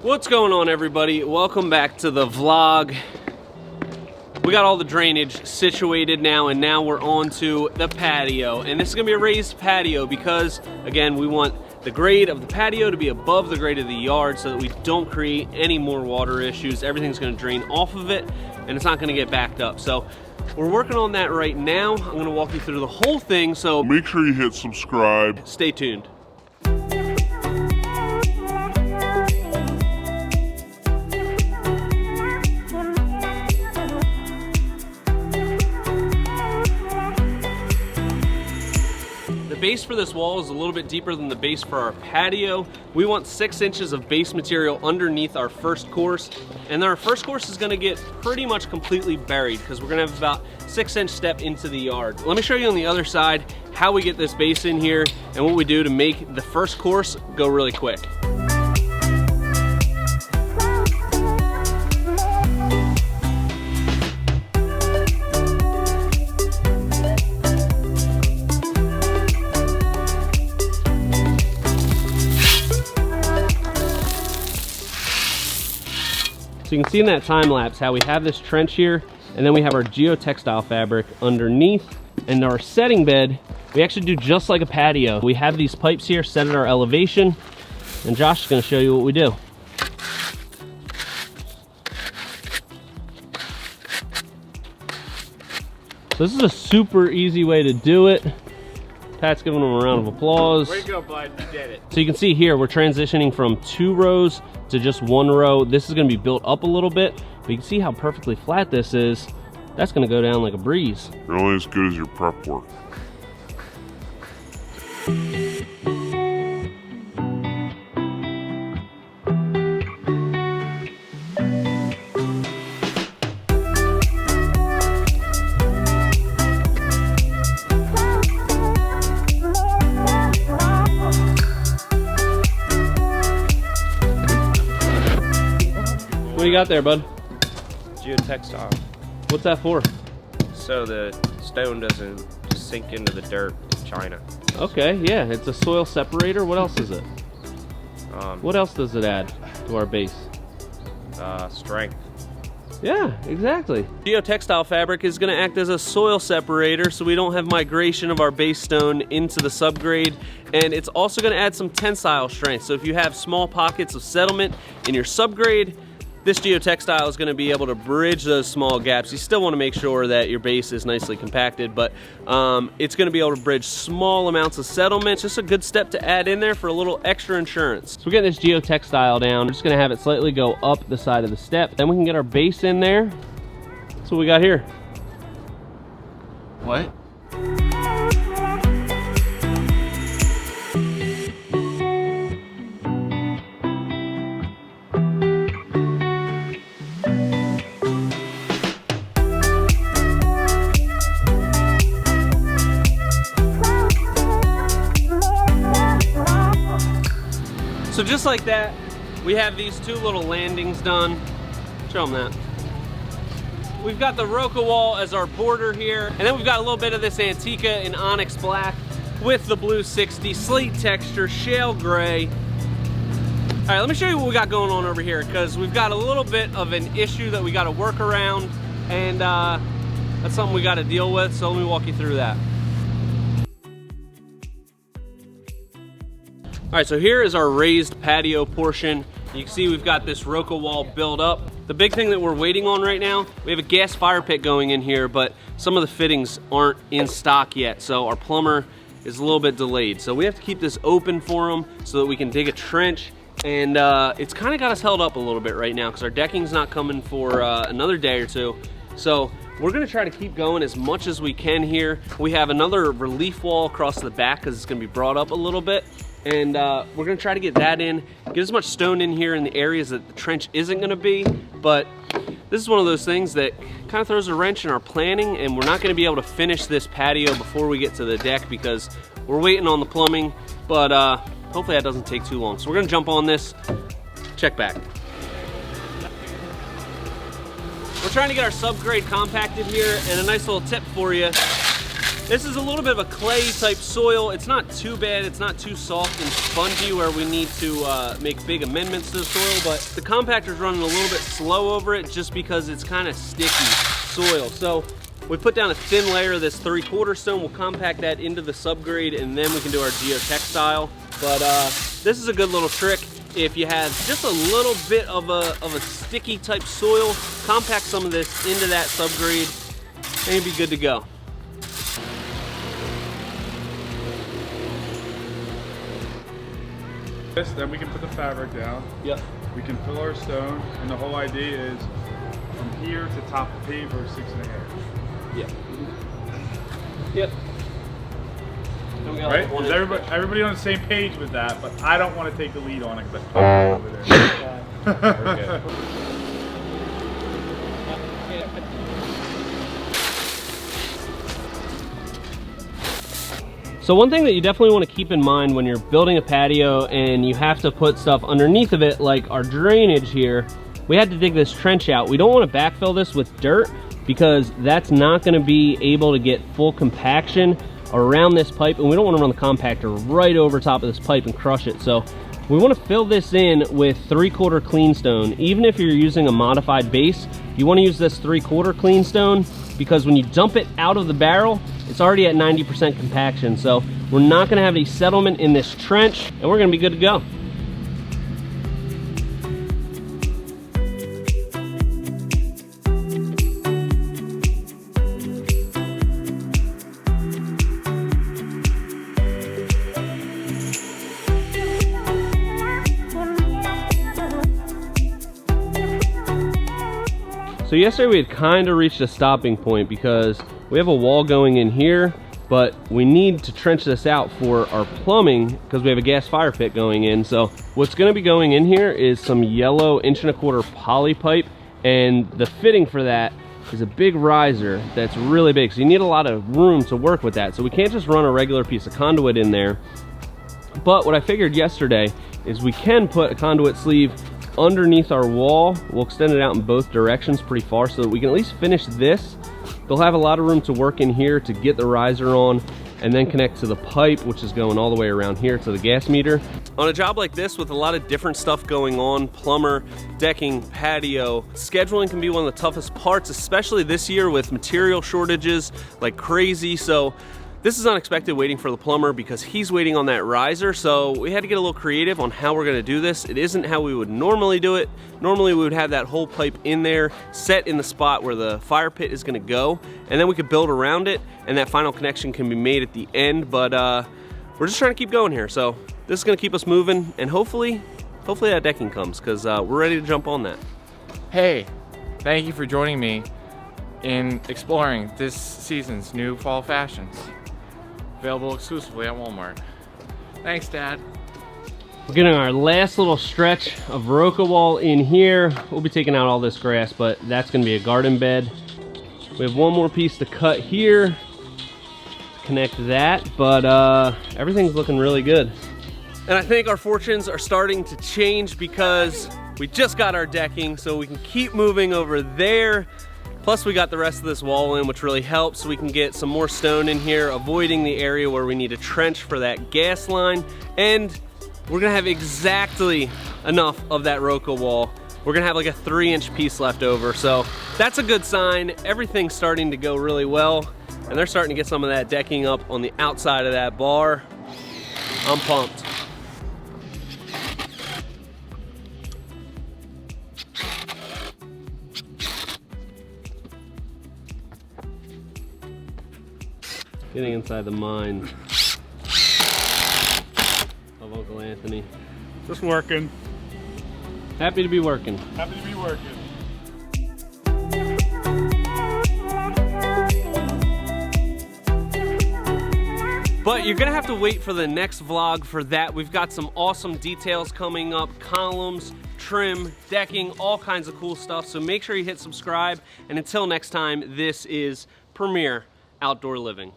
What's going on, everybody? Welcome back to the vlog. We got all the drainage situated now, and now we're on to the patio. And this is gonna be a raised patio because, again, we want the grade of the patio to be above the grade of the yard so that we don't create any more water issues. Everything's gonna drain off of it and it's not gonna get backed up. So we're working on that right now. I'm gonna walk you through the whole thing, so make sure you hit subscribe. Stay tuned. The base for this wall is a little bit deeper than the base for our patio. We want 6 inches of base material underneath our first course, and then our first course is gonna get pretty much completely buried because we're gonna have about 6-inch step into the yard. Let me show you on the other side how we get this base in here and what we do to make the first course go really quick. So you can see in that time lapse how we have this trench here, and then we have our geotextile fabric underneath, and our setting bed we actually do just like a patio. We have these pipes here set at our elevation, and Josh is going to show you what we do. So this is a super easy way to do it. Pat's giving him a round of applause. Way to go, bud. You did it. So you can see here, we're transitioning from 2 rows to just 1 row. This is gonna be built up a little bit, but you can see how perfectly flat this is. That's gonna go down like a breeze. You're only as good as your prep work. What do you got there, bud? Geotextile. What's that for? So the stone doesn't sink into the dirt in China. Okay, yeah, it's a soil separator. What else is it? What else does it add to our base? Strength. Yeah, exactly. Geotextile fabric is going to act as a soil separator so we don't have migration of our base stone into the subgrade, and it's also going to add some tensile strength. So if you have small pockets of settlement in your subgrade, this geotextile is going to be able to bridge those small gaps. You still want to make sure that your base is nicely compacted, but it's going to be able to bridge small amounts of settlement. It's just a good step to add in there for a little extra insurance. So we're getting this geotextile down. We're just going to have it slightly go up the side of the step. Then we can get our base in there. That's what we got here. What? So just like that, we have these 2 little landings done. Show them that. We've got the Rocka wall as our border here, and then we've got a little bit of this Antika in Onyx black with the blue 60, slate texture, shale gray. All right, let me show you what we got going on over here, because we've got a little bit of an issue that we got to work around, and that's something we got to deal with, so let me walk you through that. All right, so here is our raised patio portion. You can see we've got this Rocka wall built up. The big thing that we're waiting on right now, we have a gas fire pit going in here, but some of the fittings aren't in stock yet, so our plumber is a little bit delayed. So we have to keep this open for him so that we can dig a trench, and it's kind of got us held up a little bit right now because our decking's not coming for another day or 2. So we're gonna try to keep going as much as we can here. We have another relief wall across the back because it's gonna be brought up a little bit. And we're gonna try to get that in, get as much stone in here in the areas that the trench isn't gonna be, but this is one of those things that kind of throws a wrench in our planning, and we're not gonna be able to finish this patio before we get to the deck because we're waiting on the plumbing, but hopefully that doesn't take too long. So we're gonna jump on this, check back. We're trying to get our subgrade compacted here, and a nice little tip for you This is a little bit of a clay type soil. It's not too bad. It's not too soft and spongy where we need to make big amendments to the soil, but the compactor's running a little bit slow over it just because it's kind of sticky soil. So we put down a thin layer of this 3/4 stone. We'll compact that into the subgrade and then we can do our geotextile. But this is a good little trick. If you have just a little bit of a sticky type soil, compact some of this into that subgrade and you'll be good to go. Then we can put the fabric down. Yep. We can fill our stone, and the whole idea is from here to top of paver 6.5. Yep. Yep. Right? Is everybody on the same page with that? But I don't want to take the lead on it because I'm over there. So one thing that you definitely want to keep in mind when you're building a patio and you have to put stuff underneath of it, like our drainage here, we had to dig this trench out. We don't want to backfill this with dirt because that's not going to be able to get full compaction around this pipe, and we don't want to run the compactor right over top of this pipe and crush it. So we want to fill this in with 3/4 clean stone. Even if you're using a modified base, you want to use this 3/4 clean stone because when you dump it out of the barrel, it's already at 90% compaction. So we're not going to have any settlement in this trench and we're going to be good to go. So yesterday we had kind of reached a stopping point because we have a wall going in here, but we need to trench this out for our plumbing because we have a gas fire pit going in. So what's going to be going in here is some yellow 1.25" poly pipe, and the fitting for that is a big riser that's really big. So you need a lot of room to work with that. So we can't just run a regular piece of conduit in there. But what I figured yesterday is we can put a conduit sleeve underneath our wall. We'll extend it out in both directions pretty far so that we can at least finish this. They'll have a lot of room to work in here to get the riser on and then connect to the pipe, which is going all the way around here to the gas meter. On a job like this with a lot of different stuff going on, plumber, decking, patio, scheduling can be one of the toughest parts, especially this year with material shortages like crazy. So this is unexpected waiting for the plumber because he's waiting on that riser. So we had to get a little creative on how we're gonna do this. It isn't how we would normally do it. Normally we would have that whole pipe in there, set in the spot where the fire pit is gonna go, and then we could build around it and that final connection can be made at the end. But we're just trying to keep going here. So this is gonna keep us moving and hopefully that decking comes because we're ready to jump on that. Hey, thank you for joining me in exploring this season's new fall fashions. Available exclusively at Walmart. Thanks, Dad. We're getting our last little stretch of Rocka wall in here. We'll be taking out all this grass, but that's gonna be a garden bed. We have one more piece to cut here to connect that, but everything's looking really good. And I think our fortunes are starting to change because we just got our decking, so we can keep moving over there. Plus we got the rest of this wall in, which really helps, so we can get some more stone in here, avoiding the area where we need a trench for that gas line. And we're gonna have exactly enough of that Rocka wall. We're gonna have like a 3-inch piece left over. So that's a good sign. Everything's starting to go really well. And they're starting to get some of that decking up on the outside of that bar. I'm pumped. Getting inside the mind of Uncle Anthony. Just working. Happy to be working. Happy to be working. But you're gonna have to wait for the next vlog for that. We've got some awesome details coming up, columns, trim, decking, all kinds of cool stuff. So make sure you hit subscribe. And until next time, this is Premier Outdoor Living.